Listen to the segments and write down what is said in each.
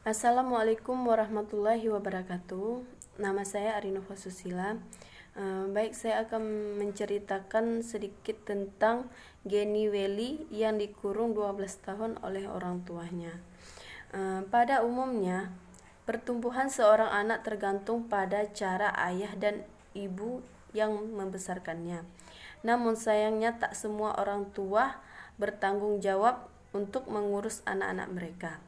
Assalamualaikum warahmatullahi wabarakatuh. Nama saya Arinova Susila. Baik, saya akan menceritakan sedikit tentang Geni Welly yang dikurung 12 tahun oleh orang tuanya. Pada umumnya, pertumbuhan seorang anak tergantung pada cara ayah dan ibu yang membesarkannya. Namun sayangnya tak semua orang tua bertanggung jawab untuk mengurus anak-anak mereka.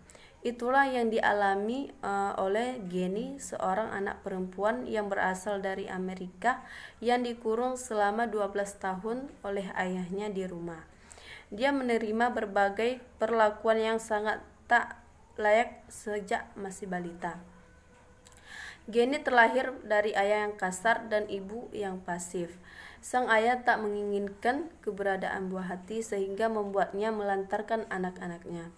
Itulah yang dialami oleh Geni, seorang anak perempuan yang berasal dari Amerika yang dikurung selama 12 tahun oleh ayahnya di rumah. Dia menerima berbagai perlakuan yang sangat tak layak sejak masih balita. Geni terlahir dari ayah yang kasar dan ibu yang pasif. Sang ayah tak menginginkan keberadaan buah hati sehingga membuatnya melantarkan anak-anaknya.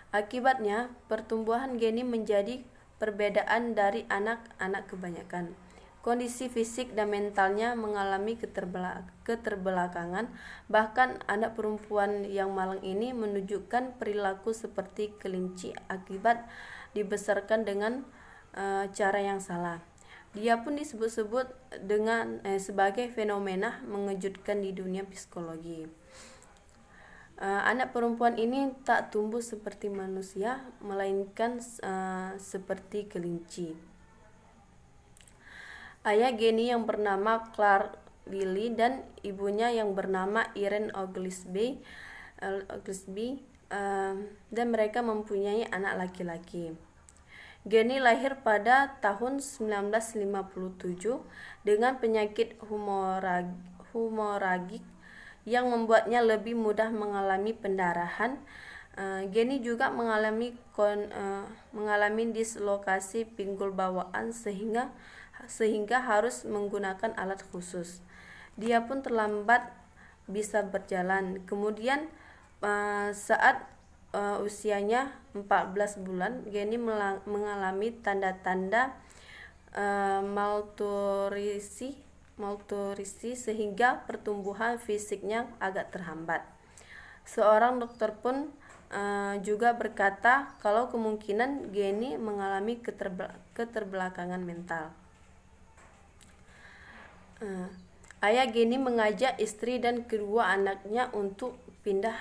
Akibatnya, pertumbuhan Geni menjadi perbedaan dari anak-anak kebanyakan. Kondisi fisik dan mentalnya mengalami keterbelakangan, bahkan anak perempuan yang malang ini menunjukkan perilaku seperti kelinci akibat dibesarkan dengan cara yang salah. Dia pun disebut-sebut sebagai fenomena mengejutkan di dunia psikologi. Anak perempuan ini tak tumbuh seperti manusia, melainkan seperti kelinci. Ayah Geni yang bernama Clark Willy dan ibunya yang bernama Irene Oglesby, dan mereka mempunyai anak laki-laki. Geni lahir pada tahun 1957 dengan penyakit hemoragik yang membuatnya lebih mudah mengalami pendarahan. Geni juga mengalami dislokasi pinggul bawaan sehingga harus menggunakan alat khusus. Dia pun terlambat bisa berjalan. Kemudian saat usianya 14 bulan, Geni mengalami tanda-tanda malnutrisi sehingga pertumbuhan fisiknya agak terhambat. Seorang dokter pun juga berkata kalau kemungkinan Geni mengalami keterbelakangan mental. Ayah Geni mengajak istri dan kedua anaknya untuk pindah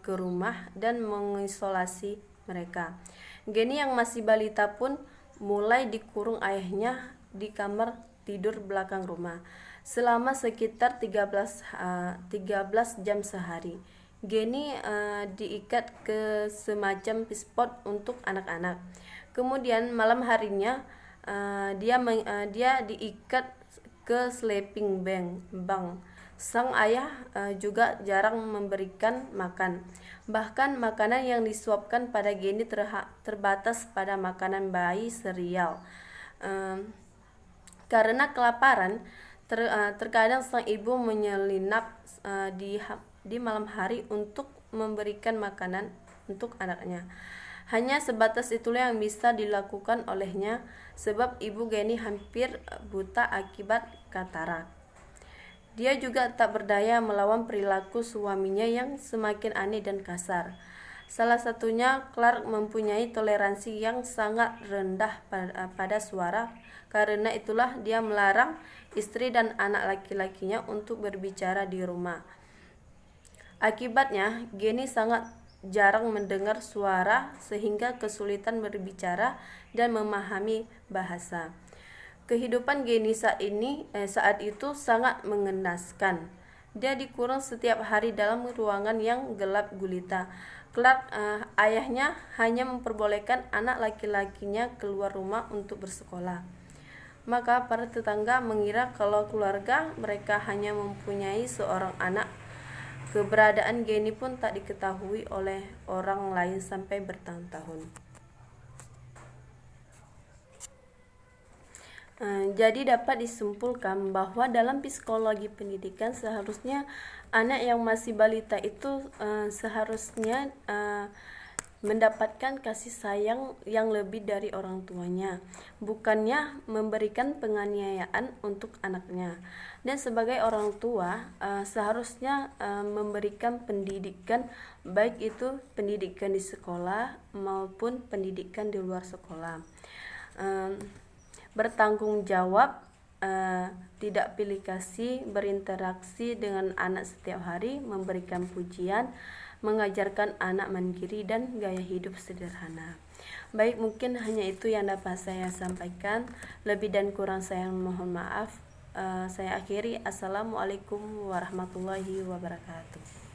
ke rumah dan mengisolasi mereka. Geni yang masih balita pun mulai dikurung ayahnya di kamar tidur belakang rumah selama sekitar 13 jam sehari. Geni diikat ke semacam pispot untuk anak-anak. Kemudian malam harinya dia diikat ke sleeping bag. Sang ayah juga jarang memberikan makan. Bahkan makanan yang disuapkan pada Geni terbatas pada makanan bayi, sereal. Karena kelaparan, terkadang sang ibu menyelinap di malam hari untuk memberikan makanan untuk anaknya. Hanya sebatas itulah yang bisa dilakukan olehnya, sebab ibu Geni hampir buta akibat katarak. Dia juga tak berdaya melawan perilaku suaminya yang semakin aneh dan kasar. Salah satunya, Clark mempunyai toleransi yang sangat rendah pada suara. Karena itulah dia melarang istri dan anak laki-lakinya untuk berbicara di rumah. Akibatnya, Geni sangat jarang mendengar suara sehingga kesulitan berbicara dan memahami bahasa. Kehidupan Geni saat itu sangat mengenaskan. Dia dikurung setiap hari dalam ruangan yang gelap gulita. Clark, ayahnya, hanya memperbolehkan anak laki-lakinya keluar rumah untuk bersekolah. Maka para tetangga mengira kalau keluarga mereka hanya mempunyai seorang anak. Keberadaan Geni pun tak diketahui oleh orang lain sampai bertahun-tahun. Jadi dapat disimpulkan bahwa dalam psikologi pendidikan seharusnya anak yang masih balita itu seharusnya mendapatkan kasih sayang yang lebih dari orang tuanya, bukannya memberikan penganiayaan untuk anaknya. Dan sebagai orang tua, seharusnya memberikan pendidikan, baik itu pendidikan di sekolah maupun pendidikan di luar sekolah. Bertanggung jawab, tidak pilih kasih, berinteraksi dengan anak setiap hari, memberikan pujian, mengajarkan anak mandiri dan gaya hidup sederhana. Baik, mungkin hanya itu yang dapat saya sampaikan. Lebih dan kurang saya mohon maaf. Saya akhiri. Assalamualaikum warahmatullahi wabarakatuh.